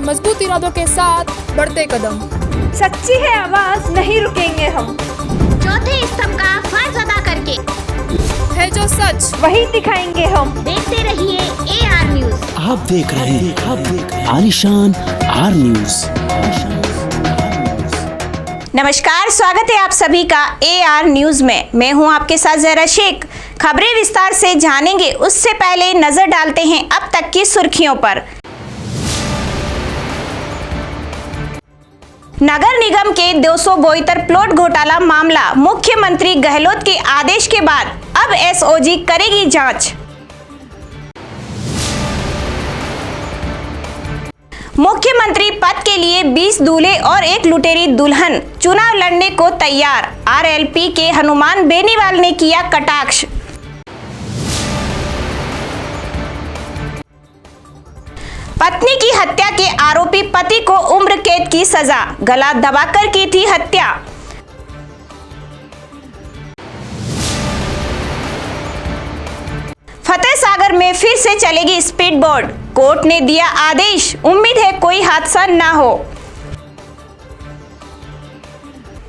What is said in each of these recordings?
मजबूत इरादों के साथ बढ़ते कदम। सच्ची है आवाज, नहीं रुकेंगे हम। चौथे स्तंभ का फर्ज अदा करके है जो सच वही दिखाएंगे हम। देखते रहिए AR न्यूज। आप देख रहे हैं आलिशान आर न्यूज। नमस्कार, स्वागत है आप सभी का AR न्यूज में। मैं हूं आपके साथ जहरा शेख। खबरें विस्तार से जानेंगे, उससे पहले नजर डालते हैं अब तक की सुर्खियों पर। नगर निगम के 272 प्लॉट घोटाला मामला, मुख्यमंत्री गहलोत के आदेश के बाद अब SOG करेगी जांच। मुख्यमंत्री पद के लिए 20 दूल्हे और एक लुटेरी दुल्हन चुनाव लड़ने को तैयार। RLP के हनुमान बेनीवाल ने किया कटाक्ष। पत्नी की हत्या के आरोपी पति को उम्र कैद की सजा, गला दबाकर की थी हत्या। फतेह सागर में फिर से चलेगी स्पीड बोट, कोर्ट ने दिया आदेश, उम्मीद है कोई हादसा ना हो।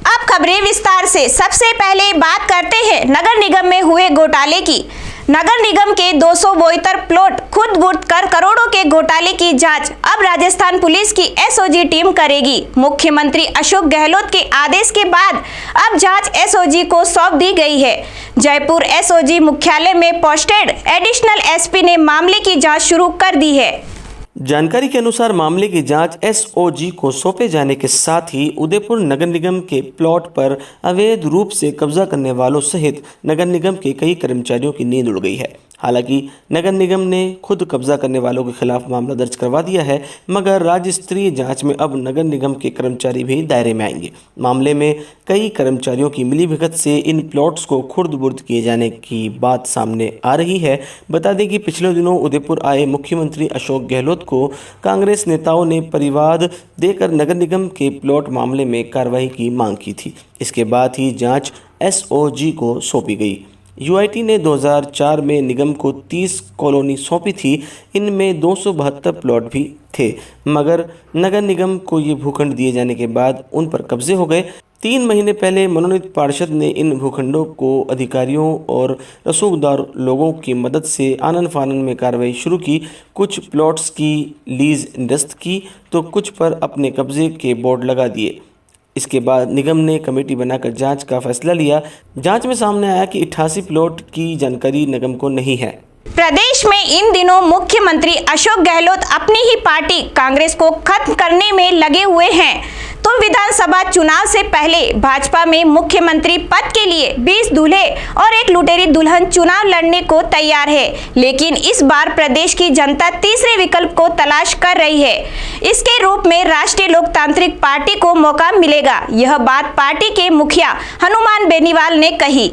अब खबरें विस्तार से। सबसे पहले बात करते हैं नगर निगम में हुए घोटाले की। नगर निगम के 272 प्लॉट खुद गुर्द कर करोड़ों के घोटाले की जांच अब राजस्थान पुलिस की SOG टीम करेगी। मुख्यमंत्री अशोक गहलोत के आदेश के बाद अब जांच SOG को सौंप दी गई है। जयपुर SOG मुख्यालय में पोस्टेड एडिशनल SP ने मामले की जांच शुरू कर दी है। जानकारी के अनुसार मामले की जांच SOG को सौंपे जाने के साथ ही उदयपुर नगर निगम के प्लॉट पर अवैध रूप से कब्जा करने वालों सहित नगर निगम के कई कर्मचारियों की नींद उड़ गई है। हालांकि नगर निगम ने खुद कब्जा करने वालों के खिलाफ मामला दर्ज करवा दिया है, मगर राज्य स्तरीय जांच में अब नगर निगम के कर्मचारी भी दायरे में आएंगे। मामले में कई कर्मचारियों की मिलीभगत से इन प्लॉट्स को खुर्द-बुर्द किए जाने की बात सामने आ रही है। बता दें कि पिछले दिनों उदयपुर आए मुख्यमंत्री अशोक गहलोत को कांग्रेस नेताओं ने परिवाद देकर नगर निगम के प्लॉट मामले में कार्रवाई की मांग की थी। इसके बाद ही जाँच SOG को सौंपी गई। UIT ने 2004 में निगम को 30 कॉलोनी सौंपी थी। इनमें 272 प्लॉट भी थे, मगर नगर निगम को ये भूखंड दिए जाने के बाद उन पर कब्जे हो गए। 3 महीने पहले मनोनीत पार्षद ने इन भूखंडों को अधिकारियों और रसूखदार लोगों की मदद से आनन फानन में कार्रवाई शुरू की। कुछ प्लॉट्स की लीज निरस्त की तो कुछ पर अपने कब्जे के बोर्ड लगा दिए। इसके बाद निगम ने कमेटी बनाकर जांच का फैसला लिया। जांच में सामने आया कि 88 प्लॉट की जानकारी निगम को नहीं है। प्रदेश में इन दिनों मुख्यमंत्री अशोक गहलोत अपनी ही पार्टी कांग्रेस को खत्म करने में लगे हुए हैं, तो विधानसभा चुनाव से पहले भाजपा में मुख्यमंत्री पद के लिए 20 दूल्हे और एक लुटेरी दुल्हन चुनाव लड़ने को तैयार है। लेकिन इस बार प्रदेश की जनता तीसरे विकल्प को तलाश कर रही है। इसके रूप में राष्ट्रीय लोकतांत्रिक पार्टी को मौका मिलेगा। यह बात पार्टी के मुखिया हनुमान बेनीवाल ने कही।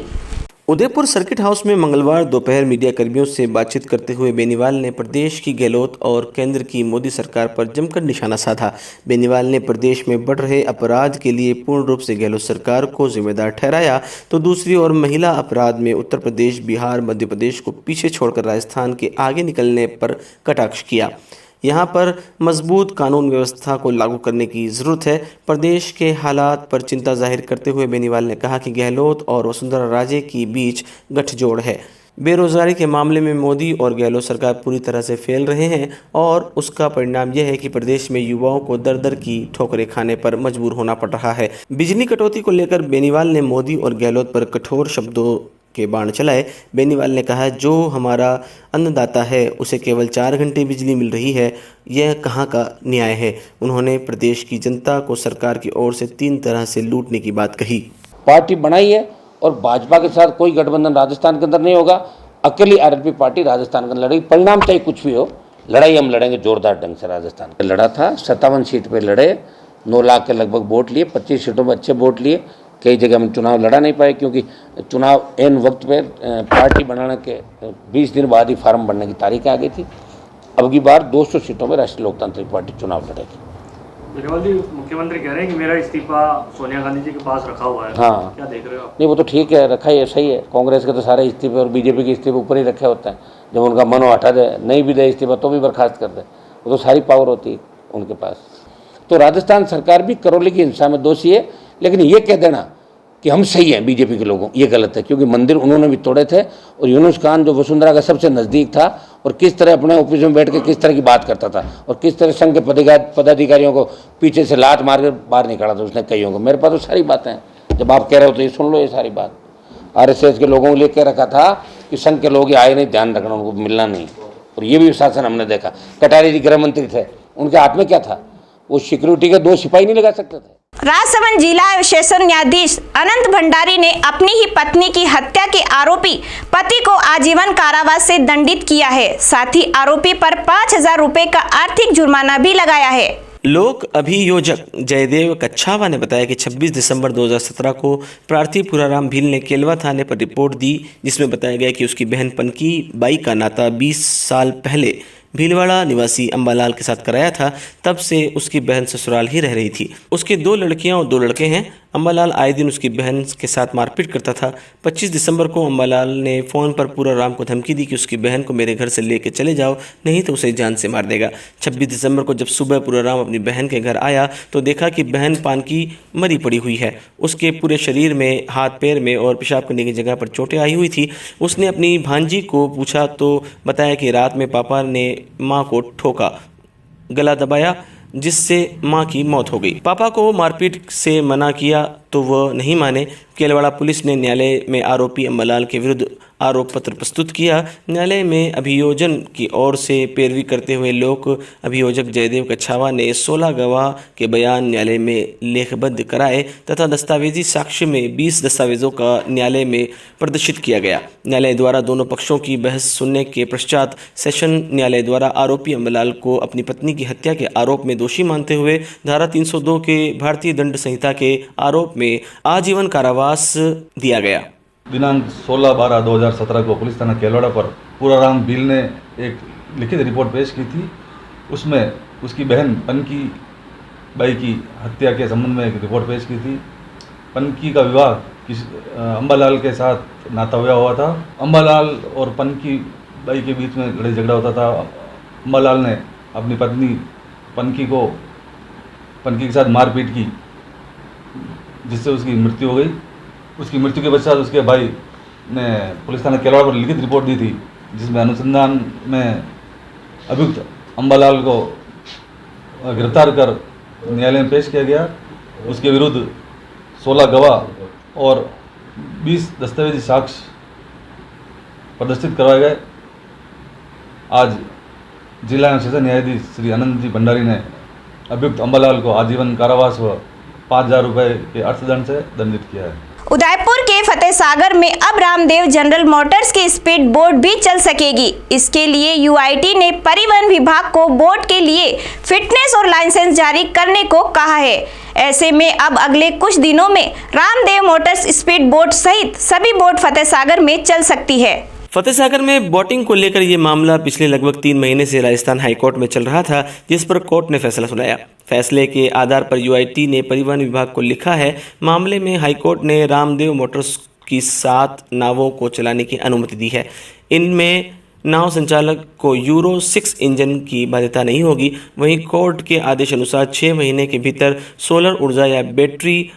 उदयपुर सर्किट हाउस में मंगलवार दोपहर मीडिया कर्मियों से बातचीत करते हुए बेनीवाल ने प्रदेश की गहलोत और केंद्र की मोदी सरकार पर जमकर निशाना साधा। बेनीवाल ने प्रदेश में बढ़ रहे अपराध के लिए पूर्ण रूप से गहलोत सरकार को जिम्मेदार ठहराया, तो दूसरी ओर महिला अपराध में उत्तर प्रदेश, बिहार, मध्य प्रदेश को पीछे छोड़कर राजस्थान के आगे निकलने पर कटाक्ष किया। यहाँ पर मजबूत कानून व्यवस्था को लागू करने की ज़रूरत है। प्रदेश के हालात पर चिंता जाहिर करते हुए बेनीवाल ने कहा कि गहलोत और वसुंधरा राजे के बीच गठजोड़ है। बेरोजगारी के मामले में मोदी और गहलोत सरकार पूरी तरह से फेल रहे हैं और उसका परिणाम यह है कि प्रदेश में युवाओं को दर दर की ठोकरें खाने पर मजबूर होना पड़ रहा है। बिजली कटौती को लेकर बेनीवाल ने मोदी और गहलोत पर कठोर शब्दों के बाण चलाए। बेनीवाल ने कहा, जो हमारा अन्नदाता है उसे केवल 4 घंटे बिजली मिल रही है, यह कहाँ का न्याय है। उन्होंने प्रदेश की जनता को सरकार की ओर से 3 तरह से लूटने की बात कही। पार्टी बनाई है और भाजपा के साथ कोई गठबंधन राजस्थान के अंदर नहीं होगा। अकेली RLP पार्टी राजस्थान के अंदर लड़ेगी। परिणाम चाहे कुछ भी हो, लड़ाई हम लड़ेंगे जोरदार ढंग से। राजस्थान लड़ा था, 57 सीट पे लड़े, 9 लाख के लगभग वोट लिए, 25 सीटों में अच्छे वोट लिए। कई जगह हम चुनाव लड़ा नहीं पाए क्योंकि चुनाव एन वक्त पे पार्टी बनाने के 20 दिन बाद ही फार्म भरने की तारीख आ गई थी। अब की बार 200 सीटों में राष्ट्रीय लोकतांत्रिक पार्टी चुनाव लड़ेगी। बेनीवाल जी, मुख्यमंत्री कह रहे हैं कि मेरा इस्तीफा सोनिया गांधी जी के पास रखा हुआ है। हाँ, क्या देख रहे हो आप? नहीं, वो तो ठीक है, रखा ही सही है। कांग्रेस के तो सारे इस्तीफे और बीजेपी के इस्तीफे ऊपर ही रखे होते हैं। जब उनका मन हो हटा दे, नहीं भी दे इस्तीफा तो भी बर्खास्त कर दे, वो तो सारी पावर होती है। उनके पास। तो राजस्थान सरकार भी करौली की हिंसा में दोषी है, लेकिन ये कह देना कि हम सही हैं बीजेपी के लोगों, ये गलत है, क्योंकि मंदिर उन्होंने भी तोड़े थे। और यूनुस खान जो वसुंधरा का सबसे नज़दीक था और किस तरह अपने ऑफिस में बैठ के किस तरह की बात करता था और किस तरह संघ के पदाधिकारियों को पीछे से लात मार कर बाहर निकाला था उसने कईयों को। मेरे पास तो सारी बातें हैं, जब आप कह रहे हो तो ये सुन लो, ये सारी बात। RSS के लोगों को लिख के रखा था कि संघ के लोग आए नहीं, ध्यान रखना, उनको मिलना नहीं। और ये भी शासन हमने देखा। कटारी जी गृह मंत्री थे, उनके हाथ में क्या था? वो सिक्योरिटी के 2 सिपाही नहीं लगा सकते थे। राजसमंद जिला सेशन न्यायाधीश अनंत भंडारी ने अपनी ही पत्नी की हत्या के आरोपी पति को आजीवन कारावास से दंडित किया है। साथ ही आरोपी पर 5,000 रुपए का आर्थिक जुर्माना भी लगाया है। लोक अभियोजक जयदेव कच्छावा ने बताया कि 26 दिसंबर 2017 को प्रार्थी पुराराम भील ने केलवा थाने पर रिपोर्ट दी, जिसमें बताया गया कि उसकी बहन पनकी बाई का नाता 20 साल पहले भीलवाड़ा निवासी अंबालाल के साथ कराया था। तब से उसकी बहन ससुराल ही रह रही थी। उसकी 2 लड़कियां और 2 लड़के हैं। अंबालाल आए दिन उसकी बहन के साथ मारपीट करता था। 25 दिसंबर को अंबालाल ने फ़ोन पर पुराराम को धमकी दी कि उसकी बहन को मेरे घर से लेके चले जाओ, नहीं तो उसे जान से मार देगा। 26 दिसंबर को जब सुबह पुराराम अपनी बहन के घर आया तो देखा कि बहन पानकी मरी पड़ी हुई है। उसके पूरे शरीर में, हाथ पैर में और पेशाब करने की जगह पर चोटें आई हुई थी। उसने अपनी भांजी को पूछा तो बताया कि रात में पापा ने माँ को ठोका, गला दबाया, जिससे मां की मौत हो गई। पापा को मारपीट से मना किया तो वह नहीं माने। केलवाड़ा पुलिस ने न्यायालय में आरोपी अंबालाल के विरुद्ध आरोप पत्र प्रस्तुत किया। न्यायालय में अभियोजन की ओर से पैरवी करते हुए लोक अभियोजक जयदेव कच्छावा ने 16 गवाह के बयान न्यायालय में लेखबद्ध कराए तथा दस्तावेजी साक्ष्य में 20 दस्तावेजों का न्यायालय में प्रदर्शित किया गया। न्यायालय द्वारा दोनों पक्षों की बहस सुनने के पश्चात सेशन न्यायालय द्वारा आरोपी अंबालाल को अपनी पत्नी की हत्या के आरोप में दोषी मानते हुए धारा 302 के भारतीय दंड संहिता के आरोप में आजीवन कारावास दिया गया। दिनांक 16/12/2017 को पुलिस थाना केलवाड़ा पर पुराराम भील ने एक लिखित रिपोर्ट पेश की थी। उसमें उसकी बहन पनकी बाई की हत्या के संबंध में एक रिपोर्ट पेश की थी। पनकी का विवाह अंबालाल के साथ नाता हुआ था। अंबालाल और पनकी बाई के बीच में लड़ाई झगड़ा होता था। अंबालाल ने अपनी पत्नी पनकी के साथ मारपीट की, जिससे उसकी मृत्यु हो गई। उसकी मृत्यु के पश्चात उसके भाई ने पुलिस थाना केलवाड़ा पर लिखित रिपोर्ट दी थी, जिसमें अनुसंधान में अभियुक्त अंबालाल को गिरफ्तार कर न्यायालय में पेश किया गया। उसके विरुद्ध 16 गवाह और 20 दस्तावेजी साक्ष्य प्रदर्शित करवाए गए। आज जिला एवं सेशन न्यायाधीश श्री अनंत जी भंडारी ने अभियुक्त अंबालाल को आजीवन कारावास व 5,000 रुपये के अर्थदंड से दंडित किया है। उदयपुर के फतेह सागर में अब रामदेव जनरल मोटर्स की स्पीड बोट भी चल सकेगी। इसके लिए UIT ने परिवहन विभाग को बोट के लिए फिटनेस और लाइसेंस जारी करने को कहा है। ऐसे में अब अगले कुछ दिनों में रामदेव मोटर्स स्पीड बोट सहित सभी बोट फतेह सागर में चल सकती है। फतेह सागर में बोटिंग को लेकर ये मामला पिछले लगभग 3 महीने से राजस्थान हाईकोर्ट में चल रहा था, जिस पर कोर्ट ने फैसला सुनाया। फैसले के आधार पर UIT ने परिवहन विभाग को लिखा है। मामले में हाईकोर्ट ने रामदेव मोटर्स की 7 नावों को चलाने की अनुमति दी है। इनमें नाव संचालक को यूरो 6 इंजन की बाध्यता नहीं होगी। वहीं कोर्ट के आदेश अनुसार 6 महीने के भीतर सोलर ऊर्जा या बैटरी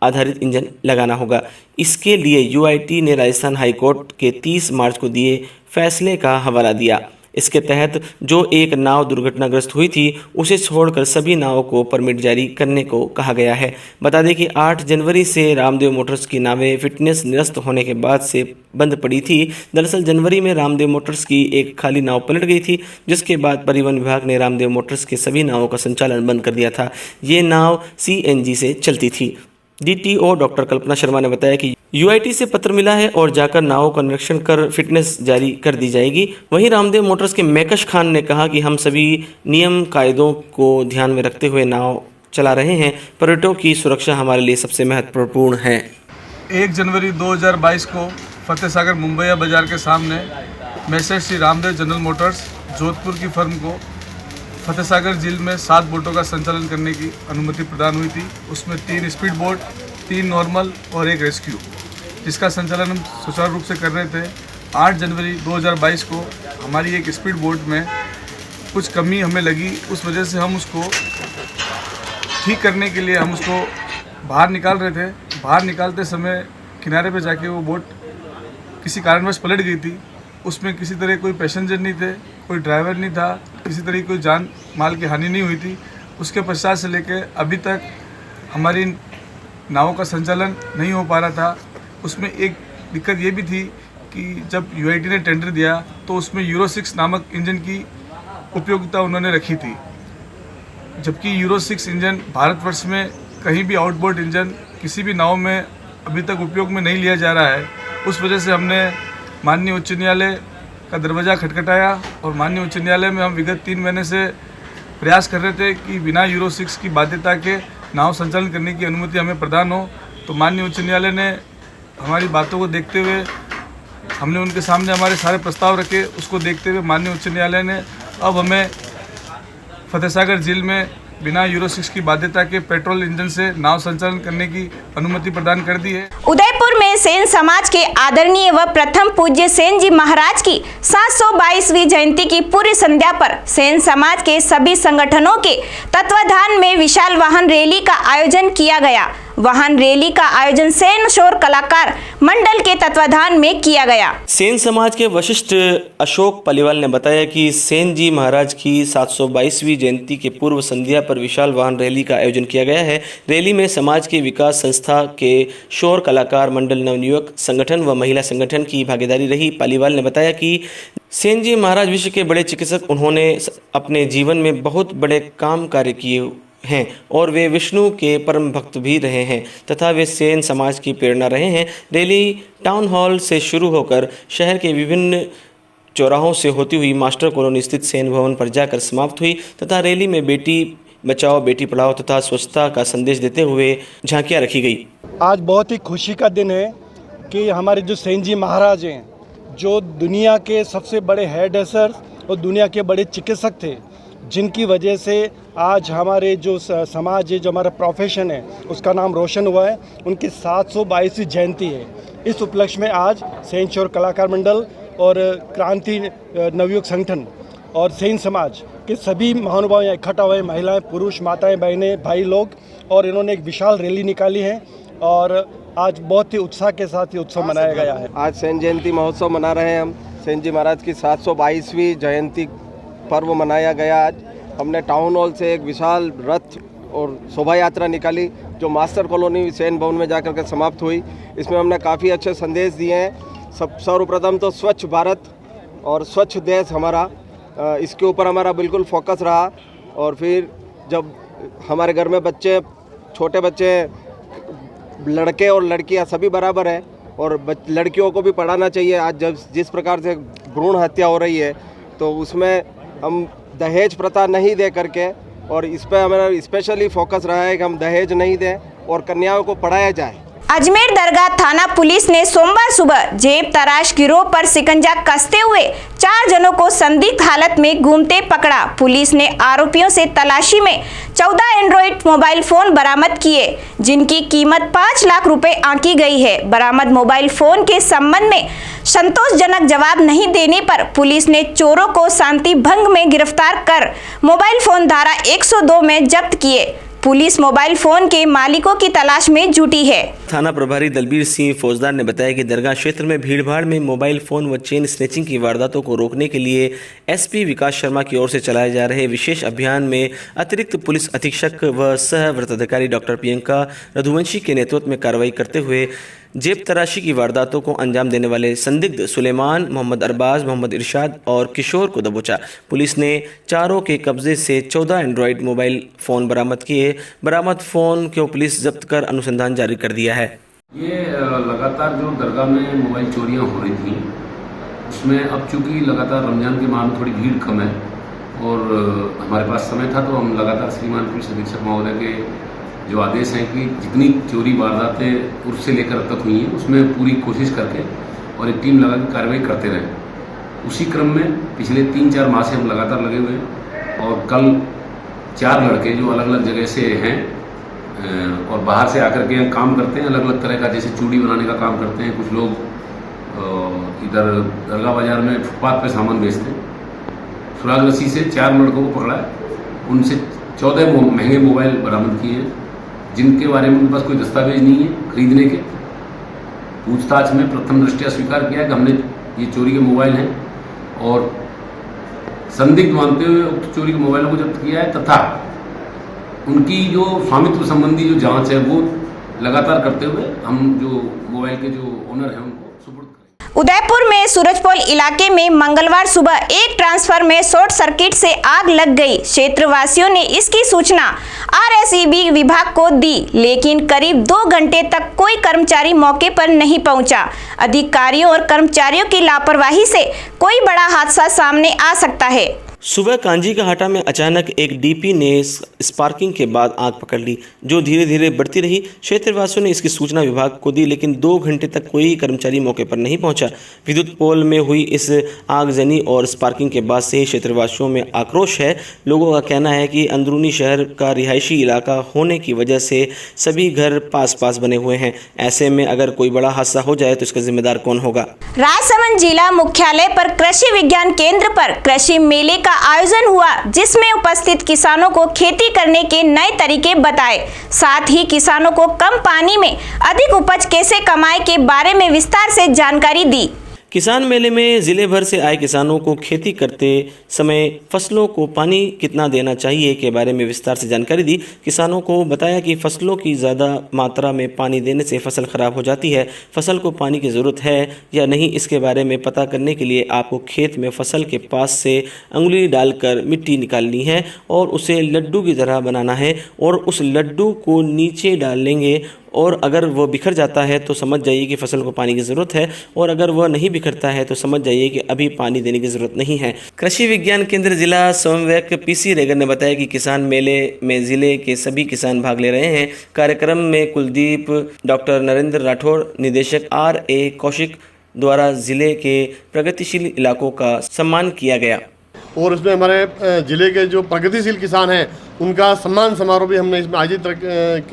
आधारित इंजन लगाना होगा। इसके लिए UIT ने राजस्थान हाईकोर्ट के 30 मार्च को दिए फैसले का हवाला दिया। इसके तहत जो एक नाव दुर्घटनाग्रस्त हुई थी, उसे छोड़कर सभी नावों को परमिट जारी करने को कहा गया है। बता दें कि 8 जनवरी से रामदेव मोटर्स की नावें फिटनेस निरस्त होने के बाद से बंद पड़ी थी। दरअसल जनवरी में रामदेव मोटर्स की एक खाली नाव पलट गई थी, जिसके बाद परिवहन विभाग ने रामदेव मोटर्स के सभी नावों का संचालन बंद कर दिया था। ये नाव CNG से चलती थी। DTO डॉक्टर कल्पना शर्मा ने बताया कि UIT से पत्र मिला है और जाकर नावों का निरीक्षण कर फिटनेस जारी कर दी जाएगी। वहीं रामदेव मोटर्स के मैकश खान ने कहा कि हम सभी नियम कायदों को ध्यान में रखते हुए नाव चला रहे हैं। पर्यटकों की सुरक्षा हमारे लिए सबसे महत्वपूर्ण है। 1 जनवरी 2022 को फतेह सागर मुंबई बाजार के सामने message Shri Ramdev general Motors Jodhpur की फर्म को फतेह सागर झील में 7 बोटों का संचालन करने की अनुमति प्रदान हुई थी। उसमें 3 स्पीड बोट, 3 नॉर्मल और 1 रेस्क्यू, जिसका संचालन हम सुचारू रूप से कर रहे थे। 8 जनवरी 2022 को हमारी एक स्पीड बोट में कुछ कमी हमें लगी, उस वजह से हम उसको ठीक करने के लिए हम उसको बाहर निकाल रहे थे। बाहर निकालते समय किनारे पे जाके वो बोट किसी कारणवश पलट गई थी। उसमें किसी तरह कोई पैसेंजर नहीं थे, कोई ड्राइवर नहीं था, किसी तरह की कोई जान माल की हानि नहीं हुई थी। उसके पश्चात से लेकर अभी तक हमारी नावों का संचालन नहीं हो पा रहा था। उसमें एक दिक्कत ये भी थी कि जब यूआईटी ने टेंडर दिया तो उसमें यूरो 6 नामक इंजन की उपयोगिता उन्होंने रखी थी, जबकि यूरो 6 इंजन भारतवर्ष में कहीं भी आउटबोर्ड इंजन किसी भी नाव में अभी तक उपयोग में नहीं लिया जा रहा है। उस वजह से हमने माननीय उच्च न्यायालय का दरवाज़ा खटखटाया और माननीय उच्च न्यायालय में हम विगत 3 महीने से प्रयास कर रहे थे कि बिना यूरो 6 की बाध्यता के नाव संचालन करने की अनुमति हमें प्रदान हो। तो माननीय उच्च न्यायालय ने हमारी बातों को देखते हुए, हमने उनके सामने हमारे सारे प्रस्ताव रखे, उसको देखते हुए माननीय उच्च न्यायालय ने अब हमें फतेहसागर झील में बिना यूरो 6 की बाध्यता के पेट्रोल इंजन से नाव संचालन करने की अनुमति प्रदान कर दी है। उदयपुर में सेन समाज के आदरणीय व प्रथम पूज्य सेन जी महाराज की 722वीं जयंती की पूर्व संध्या पर सेन समाज के सभी संगठनों के तत्वाधान में विशाल वाहन रैली का आयोजन किया गया। वाहन रैली का आयोजन सेन शोर कलाकार मंडल के तत्वाधान में किया गया। सेन समाज के वशिष्ठ अशोक पलिवाल ने बताया कि सेन जी महाराज की 722वीं जयंती के पूर्व संध्या पर विशाल वाहन रैली का आयोजन किया गया है। रैली में समाज के विकास संस्था के शोर कलाकार मंडल, नवयुवक संगठन व महिला संगठन की भागीदारी रही। पालीवाल ने बताया कि सेन जी महाराज विश्व के बड़े चिकित्सक, उन्होंने अपने जीवन में बहुत बड़े काम कार्य किए हैं और वे विष्णु के परम भक्त भी रहे हैं तथा वे सेन समाज की प्रेरणा रहे हैं। रैली टाउन हॉल से शुरू होकर शहर के विभिन्न चौराहों से होती हुई मास्टर कॉलोनी स्थित सेन भवन पर जाकर समाप्त हुई तथा रैली में बेटी बचाओ बेटी पढ़ाओ तथा स्वच्छता का संदेश देते हुए झांकियां रखी गई। आज बहुत ही खुशी का दिन है कि हमारे जो सेन जी महाराज हैं, जो दुनिया के सबसे बड़े हेयर ड्रेसर और दुनिया के बड़े चिकित्सक थे, जिनकी वजह से आज हमारे जो समाज है, जो हमारा प्रोफेशन है, उसका नाम रोशन हुआ है। उनकी 722वीं जयंती है। इस उपलक्ष्य में आज सेन शोर कलाकार मंडल और क्रांति नवयुवक संगठन और सेन समाज के सभी महानुभाव यहाँ इकट्ठा हुए, महिलाएं, पुरुष, माताएं, बहनें, भाई लोग, और इन्होंने एक विशाल रैली निकाली है और आज बहुत ही उत्साह के साथ ये उत्सव मनाया गया है। आज सेन जयंती महोत्सव मना रहे हैं हम। सेन जी महाराज की 722वीं जयंती पर्व मनाया गया। आज हमने टाउन हॉल से एक विशाल रथ और शोभा यात्रा निकाली जो मास्टर कॉलोनी सेन भवन में जाकर के समाप्त हुई। इसमें हमने काफ़ी अच्छे संदेश दिए हैं। सर्वप्रथम तो स्वच्छ भारत और स्वच्छ देश हमारा, इसके ऊपर हमारा बिल्कुल फोकस रहा। और फिर जब हमारे घर में बच्चे, छोटे बच्चे, लड़के और लड़कियां सभी बराबर हैं और लड़कियों को भी पढ़ाना चाहिए। आज जब जिस प्रकार से भ्रूण हत्या हो रही है तो उसमें हम दहेज प्रथा नहीं दे करके, और इस पर हमारा स्पेशली फोकस रहा है कि हम दहेज नहीं दें और कन्याओं को पढ़ाया जाए। अजमेर दरगाह थाना पुलिस ने सोमवार सुबह जेब तराश गिरोह पर शिकंजा कसते हुए 4 जनों को संदिग्ध हालत में घूमते पकड़ा। पुलिस ने आरोपियों से तलाशी में 14 एंड्रॉइड मोबाइल फोन बरामद किए, जिनकी कीमत 5 लाख रुपए आंकी गई है। बरामद मोबाइल फोन के संबंध में संतोषजनक जवाब नहीं देने पर पुलिस ने चोरों को शांति भंग में गिरफ्तार कर मोबाइल फोन धारा 102 में जब्त किए। पुलिस मोबाइल फोन के मालिकों की तलाश में जुटी है। थाना प्रभारी दलबीर सिंह फौजदार ने बताया कि दरगाह क्षेत्र में भीड़भाड़ में मोबाइल फोन व चेन स्नैचिंग की वारदातों को रोकने के लिए एसपी विकास शर्मा की ओर से चलाए जा रहे विशेष अभियान में अतिरिक्त पुलिस अधीक्षक व सह वृत्ताधिकारी डॉक्टर प्रियंका रघुवंशी के नेतृत्व में कार्रवाई करते हुए जेब तराशी की वारदातों को अंजाम देने वाले संदिग्ध सुलेमान, मोहम्मद अरबाज, मोहम्मद इरशाद और किशोर को दबोचा। पुलिस ने चारों के कब्जे से 14 एंड्रॉयड मोबाइल फ़ोन बरामद किए। बरामद फ़ोन को पुलिस जब्त कर अनुसंधान जारी कर दिया है। ये लगातार जो दरगाह में मोबाइल चोरियां हो रही थी, उसमें अब चूँकि लगातार रमज़ान के माह में थोड़ी भीड़ कम है और हमारे पास समय था, तो हम लगातार श्रीमान पुलिस अधीक्षक महोदय के जो आदेश हैं कि जितनी चोरी वारदातें उर्स से लेकर अब तक हुई हैं उसमें पूरी कोशिश करके और एक टीम लगा के कार्रवाई करते रहे। उसी क्रम में पिछले 3-4 माह से हम लगातार लगे हुए हैं और कल 4 लड़के जो अलग अलग जगह से हैं और बाहर से आकर के काम करते हैं, अलग अलग तरह का, जैसे चूड़ी बनाने का काम करते हैं, कुछ लोग इधर दरगाह बाज़ार में फुटपाथ पे सामान बेचते हैं, सुराग रस्सी से 4 लड़कों को पकड़ा है। उनसे 14 महंगे मोबाइल बरामद किए हैं, जिनके बारे में उनके पास कोई दस्तावेज नहीं है खरीदने के। पूछताछ में प्रथम दृष्टया स्वीकार किया कि हमने ये चोरी के मोबाइल हैं और संदिग्ध मानते हुए उक्त चोरी के मोबाइलों को जब्त किया है, तथा उनकी जो स्वामित्व संबंधी जो जांच है वो लगातार करते हुए हम जो मोबाइल के जो ओनर हैं उनको सुपुर्द करें। उदयपुर में सूरजपोल इलाके में मंगलवार सुबह एक ट्रांसफार्मर में शॉर्ट सर्किट से आग लग गई। क्षेत्रवासियों ने इसकी सूचना आरएसईबी विभाग को दी, लेकिन करीब 2 घंटे तक कोई कर्मचारी मौके पर नहीं पहुंचा। अधिकारियों और कर्मचारियों की लापरवाही से कोई बड़ा हादसा सामने आ सकता है। सुबह कांजी का हाटा में अचानक एक डीपी ने स्पार्किंग के बाद आग पकड़ ली, जो धीरे धीरे बढ़ती रही। क्षेत्रवासियों ने इसकी सूचना विभाग को दी, लेकिन 2 घंटे तक कोई कर्मचारी मौके पर नहीं पहुंचा। विद्युत पोल में हुई इस आगजनी और स्पार्किंग के बाद से ही क्षेत्रवासियों में आक्रोश है। लोगों का कहना है कि अंदरूनी शहर का रिहायशी इलाका होने की वजह से सभी घर पास पास बने हुए हैं। ऐसे में अगर कोई बड़ा हादसा हो जाए तो इसका जिम्मेदार कौन होगा। राजसमंद जिला मुख्यालय पर कृषि विज्ञान केंद्र पर कृषि मेले का आयोजन हुआ, जिसमें उपस्थित किसानों को खेती करने के नए तरीके बताए। साथ ही किसानों को कम पानी में अधिक उपज कैसे कमाए के बारे में विस्तार से जानकारी दी। किसान मेले में जिले भर से आए किसानों को खेती करते समय फसलों को पानी कितना देना चाहिए के बारे में विस्तार से जानकारी दी। किसानों को बताया कि फसलों की ज़्यादा मात्रा में पानी देने से फसल खराब हो जाती है। फसल को पानी की ज़रूरत है या नहीं, इसके बारे में पता करने के लिए आपको खेत में फसल के पास से अंगुली डालकर मिट्टी निकालनी है और उसे लड्डू की तरह बनाना है और उस लड्डू को नीचे डालेंगे और अगर वह बिखर जाता है तो समझ जाइए कि फसल को पानी की ज़रूरत है, और अगर वह नहीं बिखरता है तो समझ जाइए कि अभी पानी देने की ज़रूरत नहीं है। कृषि विज्ञान केंद्र जिला समन्वयक पीसी रेगर ने बताया कि किसान मेले में जिले के सभी किसान भाग ले रहे हैं। कार्यक्रम में कुलदीप, डॉक्टर नरेंद्र राठौर, निदेशक RA कौशिक द्वारा जिले के प्रगतिशील इलाकों का सम्मान किया गया और उसमें हमारे ज़िले के जो प्रगतिशील किसान हैं उनका सम्मान समारोह भी हमने इसमें आयोजित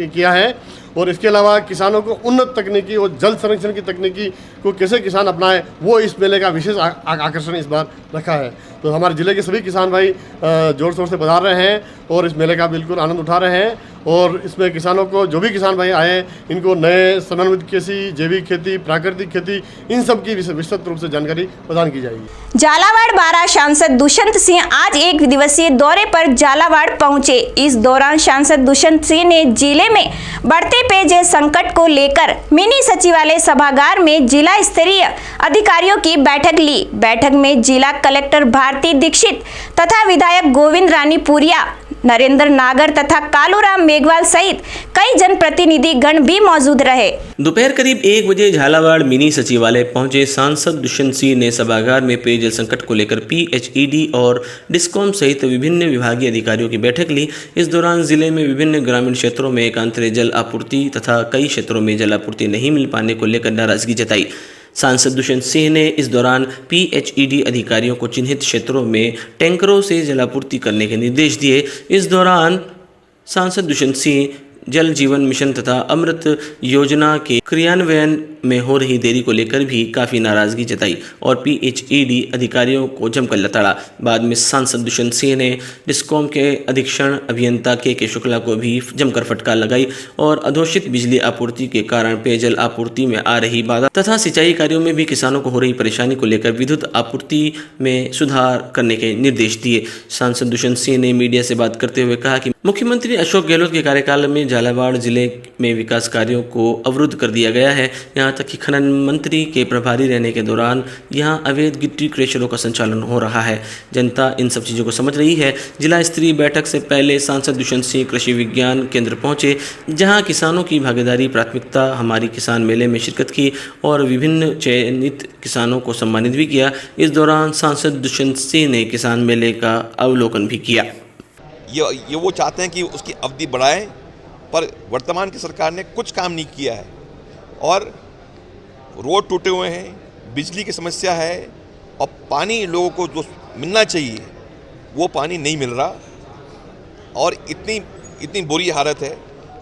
किया है। और इसके अलावा किसानों को उन्नत तकनीकी और जल संरक्षण की तकनीकी को कैसे किसान अपनाएं, वो इस मेले का विशेष आकर्षण इस बार रखा है। तो हमारे ज़िले के सभी किसान भाई जोर शोर से पधार रहे हैं और इस मेले का बिल्कुल आनंद उठा रहे हैं। और इसमें किसानों को, जो भी किसान भाई आए, इनको नए समन्वित कृषि, जैविक खेती, प्राकृतिक खेती, इन सब की विस्तृत रूप से जानकारी प्रदान की जाएगी। झालावाड़ बारा सांसद दुष्यंत सिंह आज एक दिवसीय दौरे पर झालावाड़ पहुंचे। इस दौरान सांसद दुष्यंत सिंह ने जिले में बढ़ते पेयजल संकट को लेकर मिनी सचिवालय सभागार में जिला स्तरीय अधिकारियों की बैठक ली। बैठक में जिला कलेक्टर भारती दीक्षित तथा विधायक गोविंद रानी पुरिया, नरेंद्र नागर तथा कालूराम मेघवाल सहित कई जनप्रतिनिधि गण भी मौजूद रहे। दोपहर करीब 1 बजे झालावाड़ मिनी सचिवालय पहुंचे सांसद दुष्यंत सिंह ने सभागार में पेयजल संकट को लेकर PHED और डिस्कॉम सहित विभिन्न विभागीय अधिकारियों की बैठक ली। इस दौरान जिले में विभिन्न ग्रामीण क्षेत्रों में एकांतरे जल आपूर्ति तथा कई क्षेत्रों में जल आपूर्ति नहीं मिल पाने को लेकर नाराजगी जताई। सांसद दुष्यंत सिंह ने इस दौरान PHED अधिकारियों को चिन्हित क्षेत्रों में टैंकरों से जलापूर्ति करने के निर्देश दिए। इस दौरान सांसद दुष्यंत सिंह जल जीवन मिशन तथा अमृत योजना के क्रियान्वयन में हो रही देरी को लेकर भी काफ़ी नाराज़गी जताई और PHED अधिकारियों को जमकर लताड़ा। बाद में सांसद दुष्यंत सिंह ने डिस्कॉम के अधीक्षण अभियंता के शुक्ला को भी जमकर फटकार लगाई और अघोषित बिजली आपूर्ति के कारण पेयजल आपूर्ति में आ रही बाधा तथा सिंचाई कार्यों में भी किसानों को हो रही परेशानी को लेकर विद्युत आपूर्ति में सुधार करने के निर्देश दिए। सांसद दुष्यंत सिंह ने मीडिया से बात करते हुए कहा कि मुख्यमंत्री अशोक गहलोत के कार्यकाल में झालावाड़ जिले में विकास कार्यों को अवरुद्ध कर दिया गया है। यहाँ तक कि खनन मंत्री के प्रभारी रहने के दौरान यहाँ अवैध गिट्टी क्रशरों का संचालन हो रहा है। जनता इन सब चीज़ों को समझ रही है। जिला स्तरीय बैठक से पहले सांसद दुष्यंत सिंह कृषि विज्ञान केंद्र पहुंचे, जहां किसानों की भागीदारी प्राथमिकता हमारी किसान मेले में शिरकत की और विभिन्न चयनित किसानों को सम्मानित भी किया। इस दौरान सांसद दुष्यंत सिंह ने किसान मेले का अवलोकन भी किया। ये वो चाहते हैं कि उसकी अवधि बढ़ाएं, पर वर्तमान की सरकार ने कुछ काम नहीं किया है और रोड टूटे हुए हैं, बिजली की समस्या है और पानी लोगों को जो मिलना चाहिए वो पानी नहीं मिल रहा। और इतनी बुरी हालत है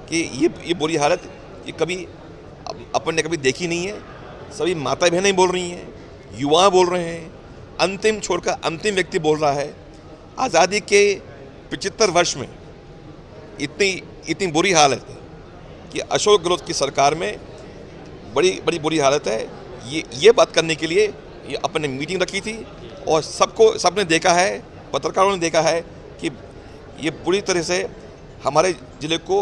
कि ये बुरी हालत ये कभी अपन ने कभी देखी नहीं है। सभी माता बहनें बोल रही हैं, युवा बोल रहे हैं, अंतिम छोड़कर अंतिम व्यक्ति बोल रहा है आज़ादी के 75 वर्ष में इतनी बुरी हालत है कि अशोक गहलोत की सरकार में बड़ी बुरी हालत है। ये बात करने के लिए ये अपने मीटिंग रखी थी और सबने देखा है, पत्रकारों ने देखा है कि ये बुरी तरह से हमारे ज़िले को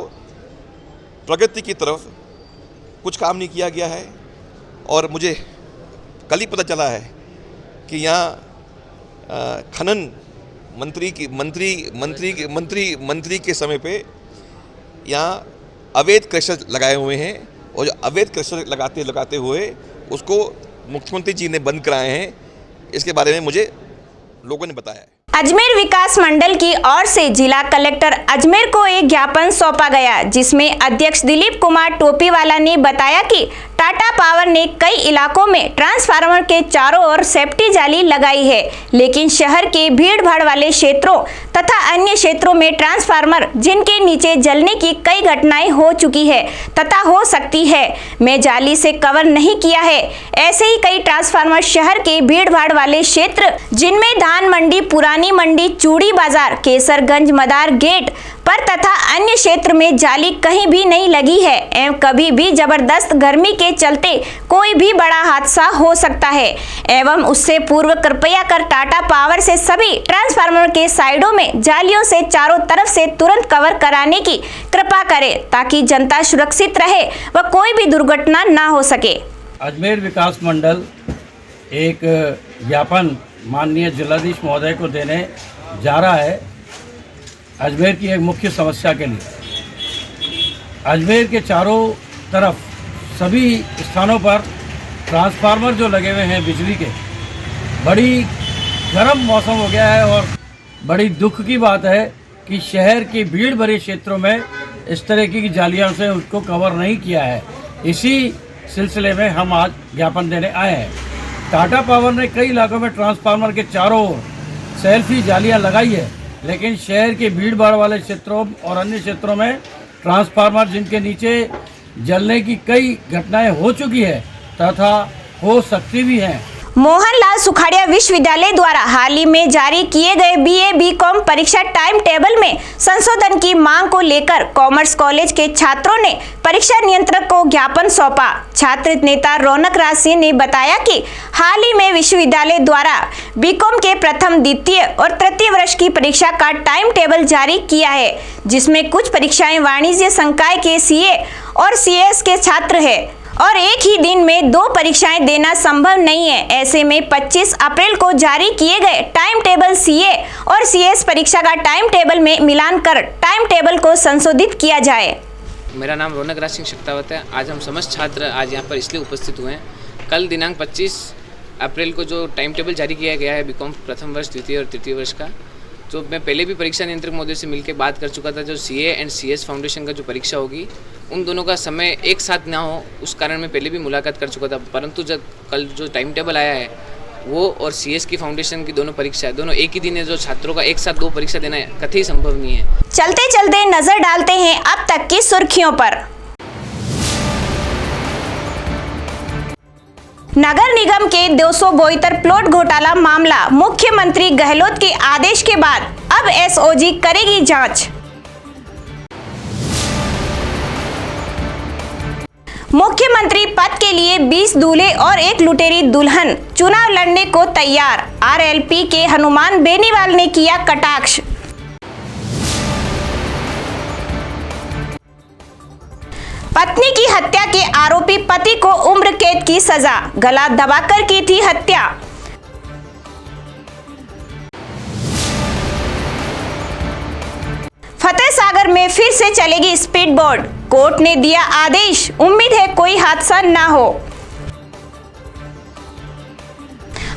प्रगति की तरफ कुछ काम नहीं किया गया है। और मुझे कल ही पता चला है कि यहाँ खनन मंत्री के समय पे यहाँ अवैध क्रशर लगाए हुए हैं और जो अवैध क्रशर लगाते हुए उसको मुख्यमंत्री जी ने बंद कराए हैं। इसके बारे में मुझे लोगों ने बताया है। अजमेर विकास मंडल की ओर से जिला कलेक्टर अजमेर को एक ज्ञापन सौंपा गया, जिसमें अध्यक्ष दिलीप कुमार टोपीवाला ने बताया कि टाटा पावर ने कई इलाकों में ट्रांसफार्मर के चारों ओर सेफ्टी जाली लगाई है, लेकिन शहर के भीड़ भाड़ वाले क्षेत्रों तथा अन्य क्षेत्रों में ट्रांसफार्मर जिनके नीचे जलने की कई घटनाएं हो चुकी है तथा हो सकती है में जाली से कवर नहीं किया है। ऐसे ही कई ट्रांसफार्मर शहर के भीड़ भाड़ वाले क्षेत्र जिनमें धान मंडी, पुरानी मंडी, चूड़ी बाजार, केसरगंज, मदार गेट पर तथा अन्य क्षेत्र में जाली कहीं भी नहीं लगी है एवं कभी भी जबरदस्त गर्मी के चलते कोई भी बड़ा हादसा हो सकता है एवं उससे पूर्व कृपया कर टाटा पावर से सभी ट्रांसफार्मर के साइडों में जालियों से चारों तरफ से तुरंत कवर कराने की कृपा करें ताकि जनता सुरक्षित रहे व कोई भी दुर्घटना ना हो सके। अजमेर विकास मंडल एक ज्ञापन माननीय जिलाधीश महोदय को देने जा रहा है अजमेर की एक मुख्य समस्या के लिए। अजमेर के चारों तरफ सभी स्थानों पर ट्रांसफार्मर जो लगे हुए हैं बिजली के, बड़ी गर्म मौसम हो गया है और बड़ी दुख की बात है कि शहर के भीड़ भरे क्षेत्रों में इस तरह की जालियों से उसको कवर नहीं किया है। इसी सिलसिले में हम आज ज्ञापन देने आए हैं। टाटा पावर ने कई इलाकों में ट्रांसफार्मर के चारों ओर सेल्फी जालियां लगाई है, लेकिन शहर के भीड़ भाड़ वाले क्षेत्रों और अन्य क्षेत्रों में ट्रांसफार्मर जिनके नीचे जलने की कई घटनाएं हो चुकी है तथा हो सकती भी हैं। मोहनलाल सुखाड़िया विश्वविद्यालय द्वारा हाल ही में जारी किए गए BA BCom परीक्षा टाइम टेबल में संशोधन की मांग को लेकर कॉमर्स कॉलेज के छात्रों ने परीक्षा नियंत्रक को ज्ञापन सौंपा। छात्र नेता रौनक राज सिंह ने बताया कि हाल ही में विश्वविद्यालय द्वारा BCom के प्रथम, द्वितीय और तृतीय वर्ष की परीक्षा का टाइम टेबल जारी किया है, जिसमें कुछ परीक्षाएं वाणिज्य संकाय के CA और CS के छात्र है और एक ही दिन में 2 परीक्षाएं देना संभव नहीं है। ऐसे में 25 अप्रैल को जारी किए गए टाइम टेबल CA और CS परीक्षा का टाइम टेबल में मिलान कर टाइम टेबल को संशोधित किया जाए। मेरा नाम रौनक राज सिंह शक्तावत है। आज हम समस्त छात्र आज यहाँ पर इसलिए उपस्थित हुए हैं, कल दिनांक 25 अप्रैल को जो टाइम टेबल जारी किया गया है BCom प्रथम वर्ष, द्वितीय और तृतीय वर्ष का, जो मैं पहले भी परीक्षा नियंत्रक महोदय से मिलकर बात कर चुका था। जो CA एंड CS फाउंडेशन का जो परीक्षा होगी उन दोनों का समय एक साथ ना हो, उस कारण मैं पहले भी मुलाकात कर चुका था, परंतु जब कल जो टाइम टेबल आया है वो और CS की फाउंडेशन की दोनों परीक्षा दोनों एक ही दिन है, जो छात्रों का एक साथ 2 परीक्षा देना कतई संभव नहीं है। चलते चलते नजर डालते हैं अब तक की सुर्खियों पर। नगर निगम के 272 प्लॉट घोटाला मामला, मुख्यमंत्री गहलोत के आदेश के बाद अब SOG करेगी जांच। मुख्यमंत्री पद के लिए 20 दूल्हे और एक लुटेरी दुल्हन चुनाव लड़ने को तैयार, RLP के हनुमान बेनीवाल ने किया कटाक्ष। पत्नी की हत्या के आरोपी पति को उम्र कैद की सजा, गला दबाकर की थी हत्या। फतेह सागर में फिर से चलेगी स्पीड बोट, कोर्ट ने दिया आदेश, उम्मीद है कोई हादसा ना हो।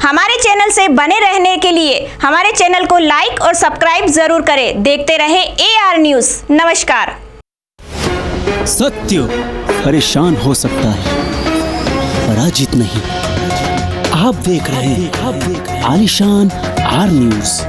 हमारे चैनल से बने रहने के लिए हमारे चैनल को लाइक और सब्सक्राइब जरूर करें। देखते रहे AR न्यूज़। नमस्कार। सत्य परेशान हो सकता है, पराजित नहीं। आप देख रहे हैं आलिशान R न्यूज़।